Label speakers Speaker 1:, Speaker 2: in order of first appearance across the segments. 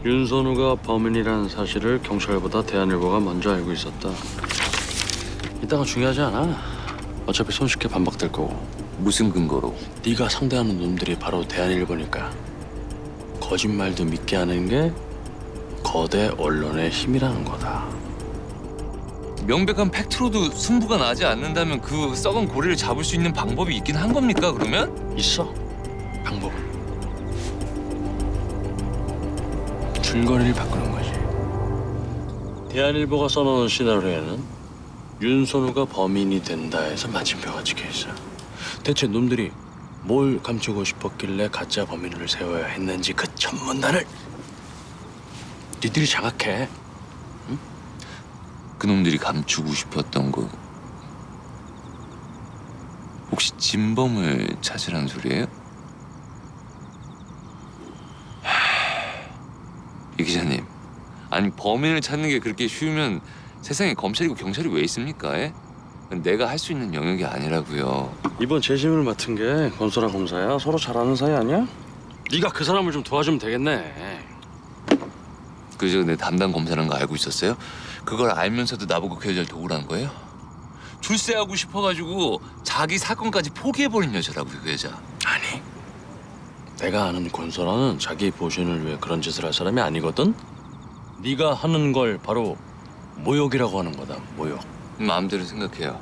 Speaker 1: 윤선우가 범인이라는 사실을 경찰보다 대한일보가 먼저 알고 있었다. 이따가 중요하지 않아. 어차피 손쉽게 반박될 거고.
Speaker 2: 무슨 근거로?
Speaker 1: 네가 상대하는 놈들이 바로 대한일보니까. 거짓말도 믿게 하는 게 거대 언론의 힘이라는 거다.
Speaker 2: 명백한 팩트로도 승부가 나지 않는다면 그 썩은 고리를 잡을 수 있는 방법이 있긴 한 겁니까, 그러면?
Speaker 1: 있어. 방법은. 줄거리를 바꾸는 거지. 대한일보가 써놓은 시나리오에는 윤선우가 범인이 된다 해서 마침표가 찍혀있어. 대체 놈들이 뭘 감추고 싶었길래 가짜 범인을 세워야 했는지 그 전문단을 니들이 장악해.
Speaker 2: 그놈들이 감추고 싶었던 거 혹시 진범을 찾으라는 소리예요? 이 기자님, 아니 범인을 찾는 게 그렇게 쉬우면 세상에 검찰이고 경찰이 왜 있습니까? 예? 내가 할 수 있는 영역이 아니라고요.
Speaker 1: 이번 재심을 맡은 게 권소라 검사야. 서로 잘 아는 사이 아니야? 네가 그 사람을 좀 도와주면 되겠네.
Speaker 2: 그저 내 담당 검사라는 거 알고 있었어요? 그걸 알면서도 나보고 그 여자를 도우라는 거예요? 출세하고 싶어가지고 자기 사건까지 포기해버린 여자라고요, 그 여자.
Speaker 1: 아니, 내가 아는 권소라는 자기 보신을 위해 그런 짓을 할 사람이 아니거든. 네가 하는 걸 바로 모욕이라고 하는 거다. 모욕.
Speaker 2: 마음대로 생각해요.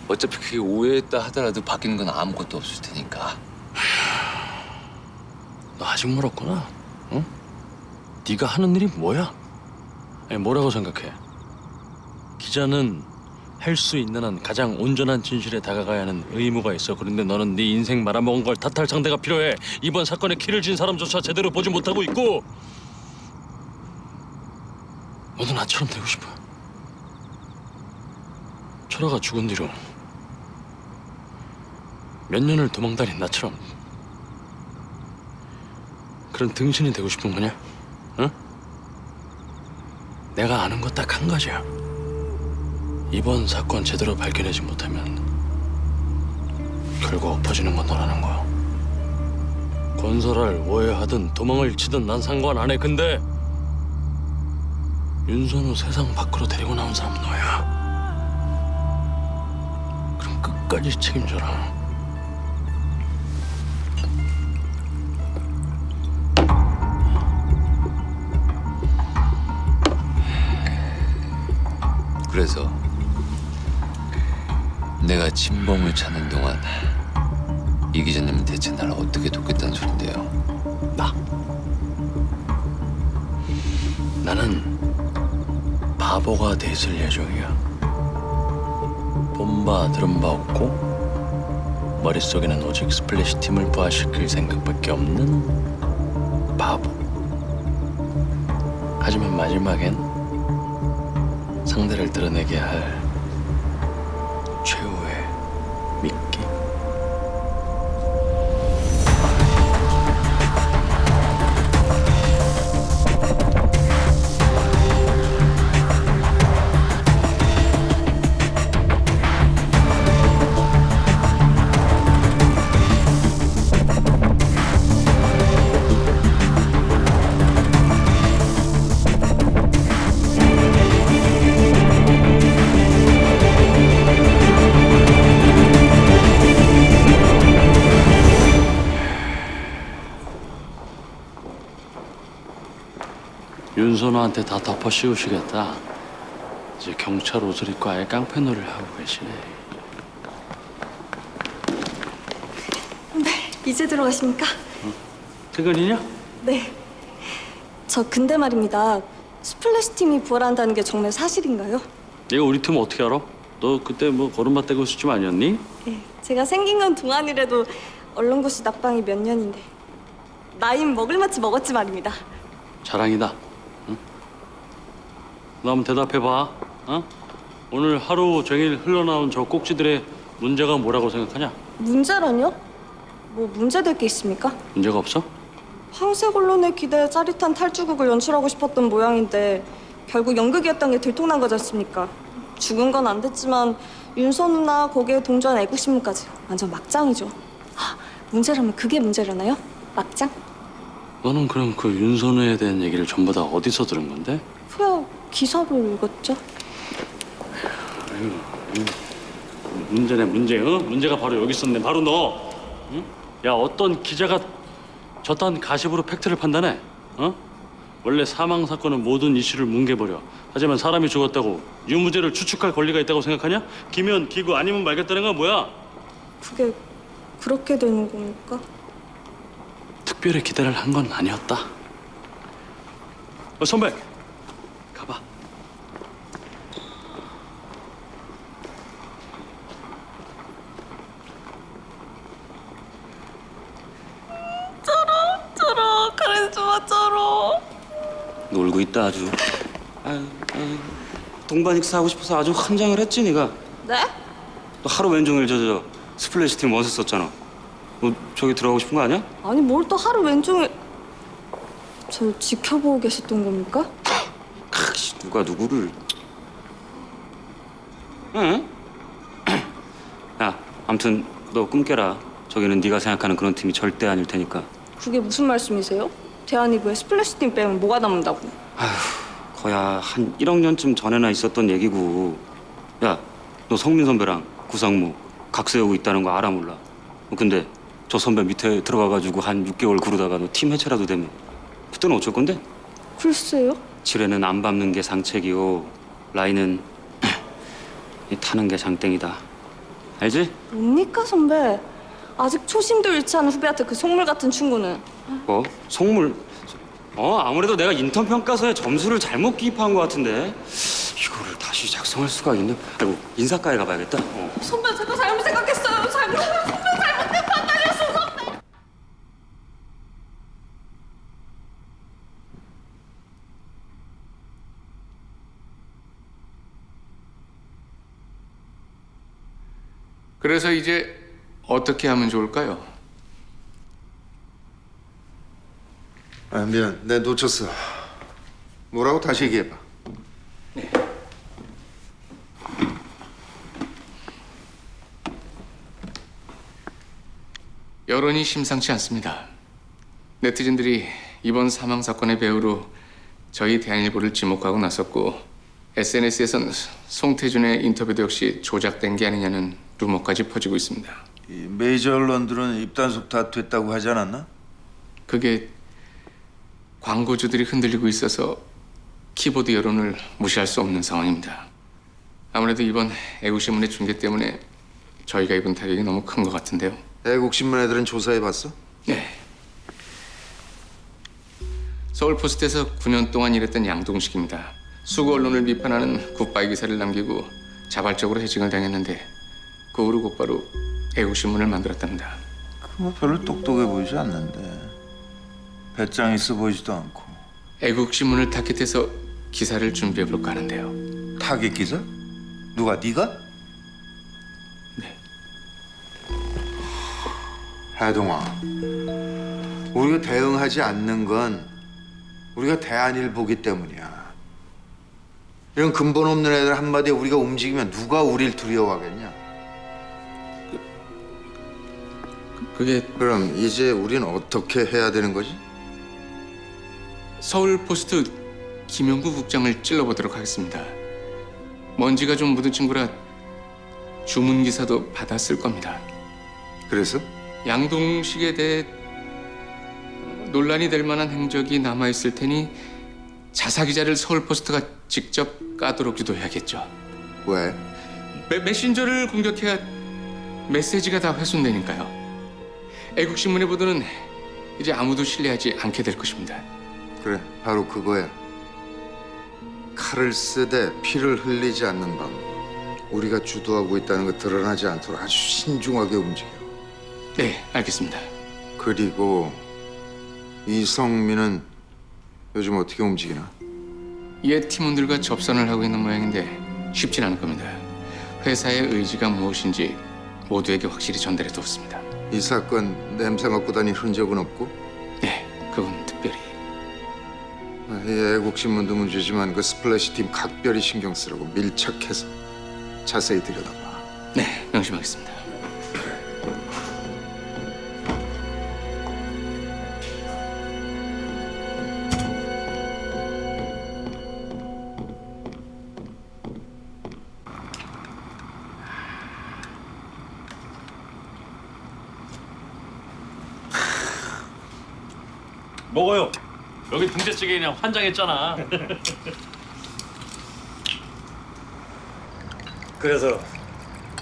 Speaker 2: 어차피 그게 오해했다 하더라도 바뀌는 건 아무것도 없을 테니까.
Speaker 1: 너 아직 멀었구나. 응? 네가 하는 일이 뭐야? 아니, 뭐라고 생각해? 기자는 할 수 있는 한 가장 온전한 진실에 다가가야 하는 의무가 있어. 그런데 너는 네 인생 말아먹은 걸 탓할 상대가 필요해. 이번 사건에 키를 진 사람조차 제대로 보지 못하고 있고. 너도 나처럼 되고 싶어. 철아가 죽은 뒤로 몇 년을 도망다닌 나처럼 그런 등신이 되고 싶은 거냐? 응? 내가 아는 거 딱 한 가지야. 이번 사건 제대로 밝혀내지 못하면 결국 엎어지는 건 너라는 거야. 권설아를 오해하든 도망을 치든 난 상관 안 해. 근데 윤선우 세상 밖으로 데리고 나온 사람은 너야. 그럼 끝까지 책임져라.
Speaker 2: 그래서 내가 진범을 찾는 동안 이 기자님은 대체 날 어떻게 돕겠다는 소린데요?
Speaker 1: 나는 바보가 돼 있을 예정이야. 본바 들은 바 없고 머릿속에는 오직 스플래시 팀을 부활시킬 생각밖에 없는 바보. 하지만 마지막엔 상대를 드러내게 할 최후의 미끼. 윤선우한테 다 덮어 씌우시겠다. 이제 경찰 옷을 입고 아예 깡패놀이를 하고 계시네.
Speaker 3: 네, 이제 들어가십니까?
Speaker 1: 퇴근이냐?
Speaker 3: 네. 저 근데 말입니다. 스플래시 팀이 부활한다는 게 정말 사실인가요?
Speaker 1: 내가 우리 팀 어떻게 알아? 너 그때 뭐 걸음마 떼고 있을 쯤 아니었니?
Speaker 3: 네. 제가 생긴 건 동안이라도 언론고시 낙방이 몇 년인데 나이는 먹을 만치 먹었지 말입니다.
Speaker 1: 자랑이다. 응? 너 한번 대답해봐. 어? 오늘 하루 종일 흘러나온 저 꼭지들의 문제가 뭐라고 생각하냐?
Speaker 3: 문제라뇨? 뭐 문제될 게 있습니까?
Speaker 1: 문제가 없어?
Speaker 3: 황색 언론의 기대에 짜릿한 탈주극을 연출하고 싶었던 모양인데 결국 연극이었던 게 들통난 거지 않습니까? 죽은 건 안 됐지만 윤선우나 거기에 동조한 애국신문까지 완전 막장이죠. 문제라면 그게 문제라나요? 막장?
Speaker 1: 너는 그럼 그 윤선우에 대한 얘기를 전부 다 어디서 들은 건데?
Speaker 3: 후야 기사를 읽었죠?
Speaker 1: 문제네 문제. 문제가 바로 여기 있었네. 바로 너. 응? 야, 어떤 기자가 저딴 가십으로 팩트를 판단해? 원래 사망 사건은 모든 이슈를 뭉개버려. 하지만 사람이 죽었다고 유무죄를 추측할 권리가 있다고 생각하냐? 기면 기고 아니면 말겠다는 건 뭐야?
Speaker 3: 그게 그렇게 되는 겁니까?
Speaker 1: 특별히 기대를 한 건 아니었다. 선배, 가봐.
Speaker 3: 쩔어 카리스마 쩔어.
Speaker 4: 놀고 있다 아주. 아유, 동반 익사 하고 싶어서 아주 환장을 했지 네가.
Speaker 3: 네?
Speaker 4: 너 하루 왼종일 저 스플래시 팀 원서 썼잖아. 너 저기 들어가고 싶은 거 아니야?
Speaker 3: 아니 뭘 또 하루 왼종일 저 지켜보고 계셨던 겁니까?
Speaker 4: 누가 누구를? 응? 야, 아무튼 너 꿈 깨라. 저기는 네가 생각하는 그런 팀이 절대 아닐 테니까.
Speaker 3: 그게 무슨 말씀이세요? 대한이부에 스플래시 팀 빼면 뭐가 남는다고?
Speaker 4: 거야 한 1억 년쯤 전에나 있었던 얘기고. 야, 너 성민 선배랑 구상무 각 세우고 있다는 거 알아 몰라? 근데 저 선배 밑에 들어가가지고 한 6개월 구르다가 너 팀 해체라도 되면 그때는 어쩔 건데?
Speaker 3: 글쎄요.
Speaker 4: 지뢰는 안 밟는 게 상책이요. 라인은 이 타는 게 장땡이다. 알지?
Speaker 3: 뭡니까 선배? 아직 초심도 잃지 않은 후배한테 그 속물 같은 충고는.
Speaker 4: 뭐? 속물? 아무래도 내가 인턴 평가서에 점수를 잘못 기입한 것 같은데 이거를 다시 작성할 수가 있네. 아이고 인사과에 가봐야겠다.
Speaker 3: 선배 제가 잘못 생각했어요. 선배 잘못된 판단이었어 선배.
Speaker 5: 그래서 이제 어떻게 하면 좋을까요?
Speaker 6: 미안, 내가 놓쳤어. 뭐라고 다시 얘기해봐.
Speaker 5: 여론이 심상치 않습니다. 네티즌들이 이번 사망 사건의 배우로 저희 대한일보를 지목하고 나섰고 SNS에선 송태준의 인터뷰도 역시 조작된 게 아니냐는 루머까지 퍼지고 있습니다.
Speaker 6: 이 메이저 언론들은 입단속 다 됐다고 하지 않았나?
Speaker 5: 그게 광고주들이 흔들리고 있어서 키보드 여론을 무시할 수 없는 상황입니다. 아무래도 이번 애국신문의 중계 때문에 저희가 입은 타격이 너무 큰 것 같은데요.
Speaker 6: 애국신문 애들은 조사해봤어?
Speaker 5: 네. 서울포스트에서 9년 동안 일했던 양동식입니다. 수구 언론을 비판하는 굿바이 기사를 남기고 자발적으로 해직을 당했는데 그 후로 곧바로 애국신문을 만들었답니다.
Speaker 6: 그거 별로 똑똑해 보이지 않는데. 배짱 있어 보이지도 않고.
Speaker 5: 애국신문을 타깃해서 기사를 준비해볼까 하는데요.
Speaker 6: 타겟 기자? 누가, 네가?
Speaker 5: 네.
Speaker 6: 해동아, 우리가 대응하지 않는 건 우리가 대한일보기 때문이야. 이런 근본 없는 애들 한마디에 우리가 움직이면 누가 우릴 두려워하겠냐?
Speaker 5: 그게
Speaker 6: 그럼 이제 우린 어떻게 해야 되는 거지?
Speaker 5: 서울포스트 김용구 국장을 찔러보도록 하겠습니다. 먼지가 좀 묻은 친구라 주문 기사도 받았을 겁니다.
Speaker 6: 그래서?
Speaker 5: 양동식에 대해 논란이 될 만한 행적이 남아있을 테니 자사 기자를 서울포스트가 직접 까도록 유도해야겠죠.
Speaker 6: 왜?
Speaker 5: 메신저를 공격해야 메시지가 다 훼손되니까요. 애국신문의 보도는 이제 아무도 신뢰하지 않게 될 것입니다.
Speaker 6: 그래, 바로 그거야. 칼을 쓰되 피를 흘리지 않는 방. 우리가 주도하고 있다는 거 드러나지 않도록 아주 신중하게 움직여.
Speaker 5: 네, 알겠습니다.
Speaker 6: 그리고 이성민은 요즘 어떻게 움직이나?
Speaker 5: 옛 팀원들과 접선을 하고 있는 모양인데 쉽진 않을 겁니다. 회사의 의지가 무엇인지 모두에게 확실히 전달해 두었습니다.
Speaker 6: 이 사건 냄새 맡고 다닌 흔적은 없고?
Speaker 5: 네, 그건 특별히.
Speaker 6: 이 애국신문도 문제지만 그 스플래시 팀 각별히 신경 쓰라고 밀착해서 자세히 들여다봐.
Speaker 5: 네, 명심하겠습니다.
Speaker 1: 먹어요. 여기 등대찌개 그냥 환장했잖아.
Speaker 7: 그래서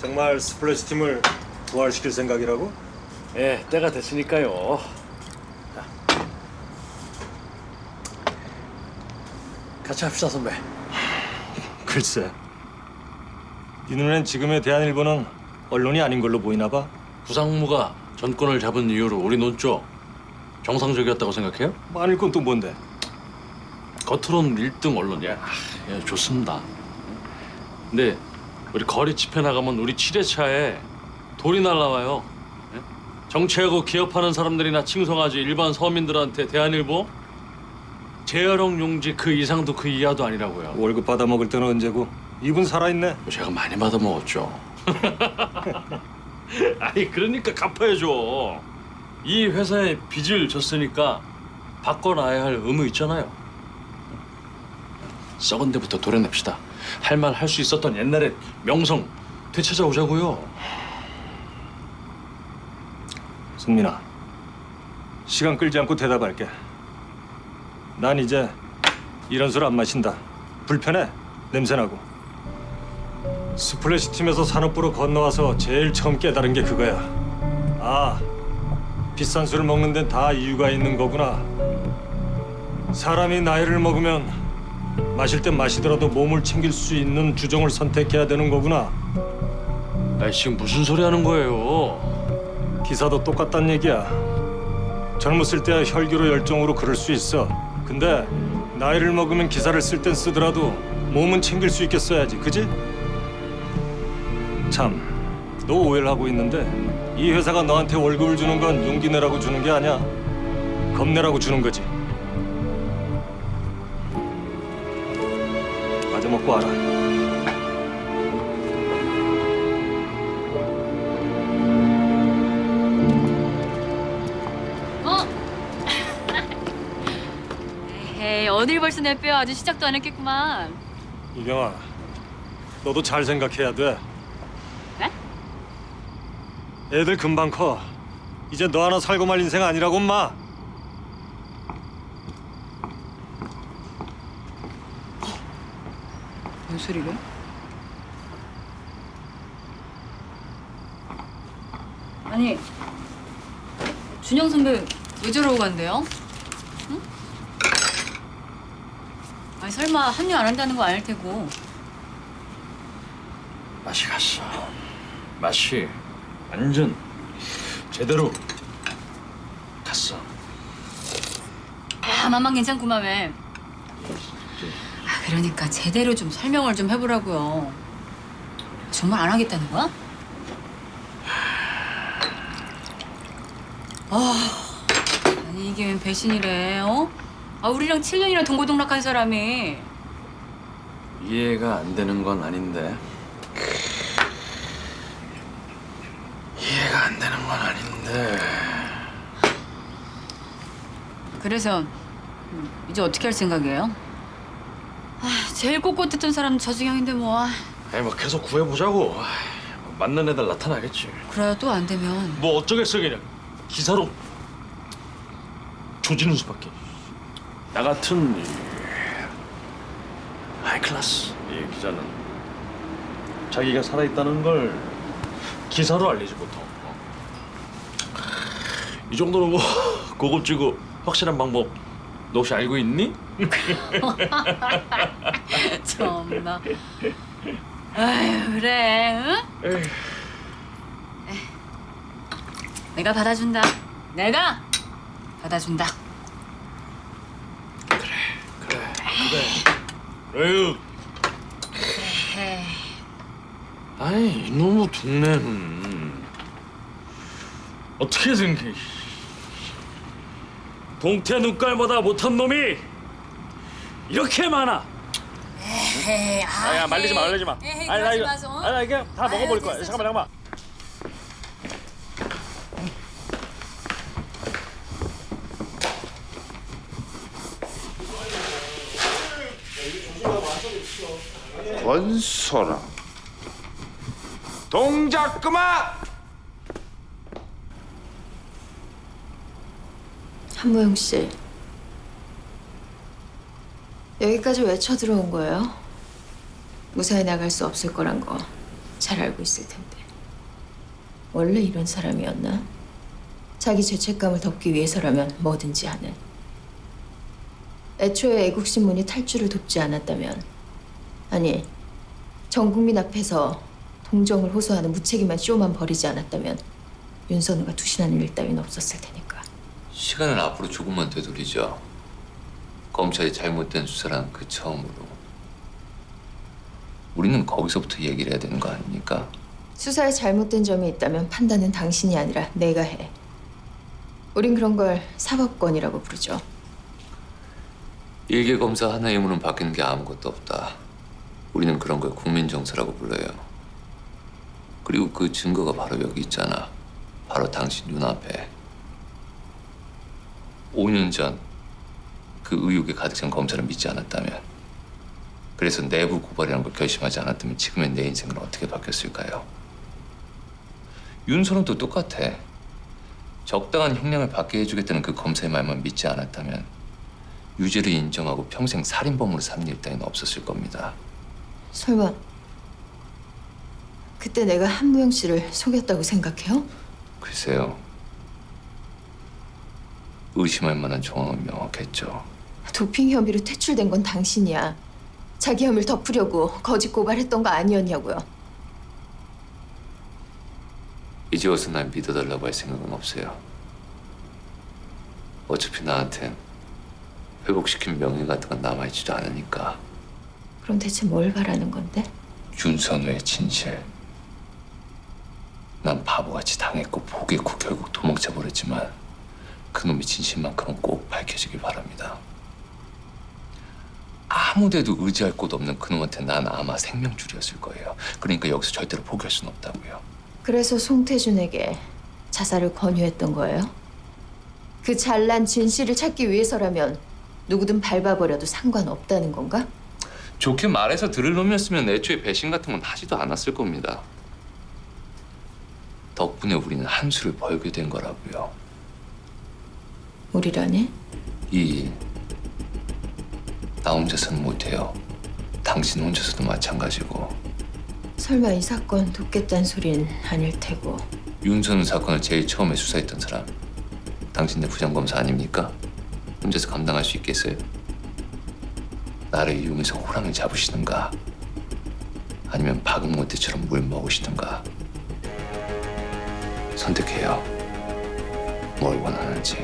Speaker 7: 정말 스플래시 팀을 부활시킬 생각이라고?
Speaker 1: 예, 때가 됐으니까요. 자. 같이 합시다, 선배.
Speaker 7: 글쎄, 네 눈엔 지금의 대한일보는 언론이 아닌 걸로 보이나 봐.
Speaker 1: 구상무가 전권을 잡은 이후로 우리 논조 정상적이었다고 생각해요?
Speaker 7: 아닐 건 또 뭔데?
Speaker 1: 겉으로는 1등 언론이야. 예, 좋습니다. 근데 우리 거리 집회 나가면 우리 7회차에 돌이 날라와요. 예? 정치하고 기업하는 사람들이나 칭송하지 일반 서민들한테 대한일보 재활용 용지 그 이상도 그 이하도 아니라고요.
Speaker 7: 월급 받아 먹을 때는 언제고? 입은 살아있네.
Speaker 1: 제가 많이 받아 먹었죠. 아니 그러니까 갚아야죠. 이 회사에 빚을 졌으니까 바꿔놔야 할 의무 있잖아요. 썩은 데부터 도려냅시다. 할 말 할 수 있었던 옛날의 명성 되찾아오자고요.
Speaker 7: 승민아, 시간 끌지 않고 대답할게. 난 이제 이런 술 안 마신다. 불편해. 냄새나고. 스플래시 팀에서 산업부로 건너와서 제일 처음 깨달은 게 그거야. 아, 비싼 술을 먹는 데는 다 이유가 있는 거구나. 사람이 나이를 먹으면 마실 땐 마시더라도 몸을 챙길 수 있는 주종을 선택해야 되는 거구나.
Speaker 1: 아 지금 무슨 소리 하는 거예요?
Speaker 7: 기사도 똑같단 얘기야. 젊었을 때야 혈기로 열정으로 그럴 수 있어. 근데 나이를 먹으면 기사를 쓸 땐 쓰더라도 몸은 챙길 수 있게 써야지, 그지? 참, 너 오해를 하고 있는데 이 회사가 너한테 월급을 주는 건 용기 내라고 주는 게 아니야. 겁내라고 주는 거지. 마저 먹고 와라.
Speaker 8: 에이, 어딜 벌써 내빼요. 아주 시작도 안 했겠구만.
Speaker 7: 이경아, 너도 잘 생각해야 돼.
Speaker 8: 네?
Speaker 7: 애들 금방 커. 이제 너 하나 살고 말 인생 아니라고, 엄마.
Speaker 8: 뭔 소리래? 아니, 준영 선배 왜 저러고 간대요? 응? 아니 설마 합류 안 한다는 거 아닐 테고.
Speaker 1: 맛이 갔어. 맛이 완전 제대로 갔어.
Speaker 8: 아, 맛만 괜찮구만 왜. 아, 그러니까 제대로 좀 설명을 좀 해보라고요. 정말 안 하겠다는 거야? 아니 이게 웬 배신이래, 어? 아, 우리랑 7년이나 동고동락한 사람이.
Speaker 1: 이해가 안 되는 건 아닌데. 이해가 안 되는 건 아닌데.
Speaker 8: 그래서 이제 어떻게 할 생각이에요? 아, 제일 꼿꼿했던 사람은 저 지경인데 뭐.
Speaker 1: 아니 뭐 계속 구해보자고. 뭐 맞는 애들 나타나겠지.
Speaker 8: 그래야 또 안 되면.
Speaker 1: 뭐 어쩌겠어 그냥. 기사로 조지는 수밖에. 나 같은 이 하이클래스 이 기자는 자기가 살아있다는 걸 기사로 알리지 보통. 이 정도로 뭐 고급지고 확실한 방법 너 혹시 알고 있니?
Speaker 8: 참나. 아유 그래, 응?
Speaker 1: 에이.
Speaker 8: 내가 받아준다. 내가 받아준다.
Speaker 1: 에휴.
Speaker 8: 에이,
Speaker 1: 아이 이놈의 동네는 어떻게 생각해? 동태 눈깔보다 못한 놈이 이렇게 많아.
Speaker 8: 에이,
Speaker 1: 야 말리지 마, 말리지 마.
Speaker 8: 에이,
Speaker 1: 아니 나
Speaker 8: 그러지
Speaker 1: 이거,
Speaker 8: 마서, 어?
Speaker 1: 아니 나 이게 다 먹어버릴 거야.
Speaker 8: 됐어,
Speaker 1: 잠깐만.
Speaker 6: 권소라. 동작 그만.
Speaker 3: 한무영 씨,
Speaker 9: 여기까지 왜 쳐들어온 거예요? 무사히 나갈 수 없을 거란 거 잘 알고 있을 텐데. 원래 이런 사람이었나? 자기 죄책감을 덮기 위해서라면 뭐든지 하는. 애초에 애국신문이 탈주를 돕지 않았다면, 아니 전 국민 앞에서 동정을 호소하는 무책임한 쇼만 벌이지 않았다면 윤선우가 투신하는 일 따윈 없었을 테니까.
Speaker 2: 시간을 앞으로 조금만 되돌리죠. 검찰이 잘못된 수사란 그 처음으로. 우리는 거기서부터 얘기를 해야 되는 거 아닙니까?
Speaker 9: 수사에 잘못된 점이 있다면 판단은 당신이 아니라 내가 해. 우린 그런 걸 사법권이라고 부르죠.
Speaker 2: 일개 검사 하나의 임무는 바뀌는 게 아무것도 없다. 우리는 그런 걸 국민정서라고 불러요. 그리고 그 증거가 바로 여기 있잖아. 바로 당신 눈앞에. 5년 전 그 의혹에 가득 찬 검사를 믿지 않았다면, 그래서 내부 고발이라는 걸 결심하지 않았다면 지금의 내 인생은 어떻게 바뀌었을까요? 윤선호도 똑같아. 적당한 형량을 받게 해주겠다는 그 검사의 말만 믿지 않았다면 유죄를 인정하고 평생 살인범으로 사는 일 따위는 없었을 겁니다.
Speaker 9: 설마 그때 내가 한무영 씨를 속였다고 생각해요?
Speaker 2: 글쎄요. 의심할 만한 정황은 명확했죠.
Speaker 9: 도핑 혐의로 퇴출된 건 당신이야. 자기 혐의를 덮으려고 거짓 고발했던 거 아니었냐고요.
Speaker 2: 이제 와서 날 믿어달라고 할 생각은 없어요. 어차피 나한텐 회복시킨 명예 같은 건 남아있지도 않으니까.
Speaker 9: 그럼 대체 뭘 바라는 건데?
Speaker 2: 윤선우의 진실. 난 바보같이 당했고 포기했고 결국 도망쳐버렸지만 그놈의 진실만큼은 꼭 밝혀지길 바랍니다. 아무데도 의지할 곳 없는 그놈한테 난 아마 생명줄이었을 거예요. 그러니까 여기서 절대로 포기할 수는 없다고요.
Speaker 9: 그래서 송태준에게 자살을 권유했던 거예요? 그 잘난 진실을 찾기 위해서라면 누구든 밟아버려도 상관없다는 건가?
Speaker 2: 좋게 말해서 들을 놈이었으면 애초에 배신 같은 건 하지도 않았을 겁니다. 덕분에 우리는 한수를 벌게 된 거라고요.
Speaker 9: 우리라니?
Speaker 2: 이 일 나 혼자서는 못해요. 당신 혼자서도 마찬가지고.
Speaker 9: 설마 이 사건 돕겠다는 소린 아닐 테고.
Speaker 2: 윤선우 사건을 제일 처음에 수사했던 사람 당신네 부장검사 아닙니까? 혼자서 감당할 수 있겠어요? 나를 이용해서 호랑이 잡으시든가 아니면 박은모 때처럼 물 먹으시든가 선택해요. 뭘 원하는지.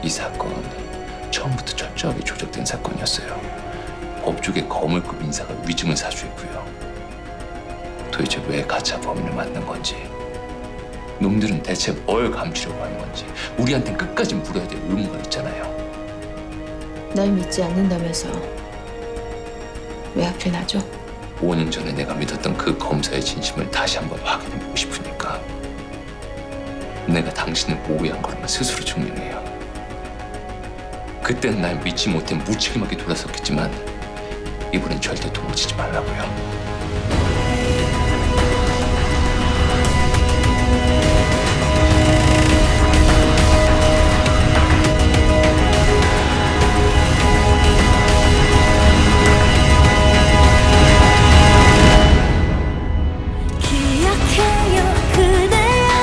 Speaker 2: 이 사건 처음부터 철저하게 조작된 사건이었어요. 법조계 거물급 인사가 위증을 사주했고요. 도대체 왜 가짜 범인을 만든 건지, 놈들은 대체 뭘 감추려고 하는 건지 우리한텐 끝까지 물어야 될 의무가 있잖아요.
Speaker 9: 날 믿지 않는다면서 왜 하필 나죠?
Speaker 2: 5년 전에 내가 믿었던 그 검사의 진심을 다시 한번 확인해보고 싶으니까. 내가 당신을 오해한 거라면 스스로 증명해요. 그땐 날 믿지 못해 무책임하게 돌아섰겠지만 이번엔 절대 도망치지 말라고요.
Speaker 10: 기억해요 그대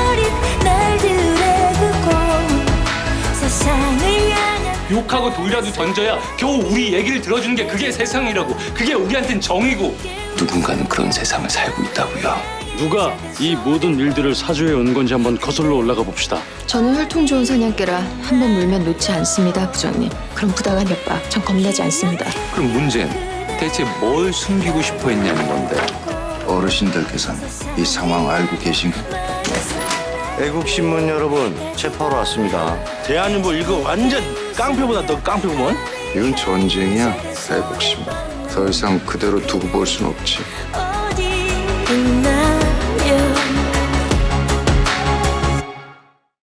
Speaker 10: 어린 날들의 그 고운 세상을 향한
Speaker 2: 욕하고 돌이라도 던져야 겨우 우리 얘기를 들어주는 게 그게 세상이라고. 그게 우리한텐 정이고. 누군가는 그런 세상을 살고 있다고요.
Speaker 1: 누가 이 모든 일들을 사주해 온 건지 한번 거슬러 올라가 봅시다.
Speaker 9: 저는 혈통 좋은 사냥개라 한 번 물면 놓지 않습니다, 부장님. 그럼 부당한 협박 전 겁나지 않습니다.
Speaker 2: 그럼 문제는 대체 뭘 숨기고 싶어 했냐는 건데.
Speaker 6: 어르신들께서는 이 상황 알고 계신가?
Speaker 11: 애국신문 여러분, 체포하러 왔습니다. 대한민국 이거 완전 깡패보다 더 깡패구먼?
Speaker 6: 이건 전쟁이야, 애국신문. 더 이상 그대로 두고 볼 순 없지.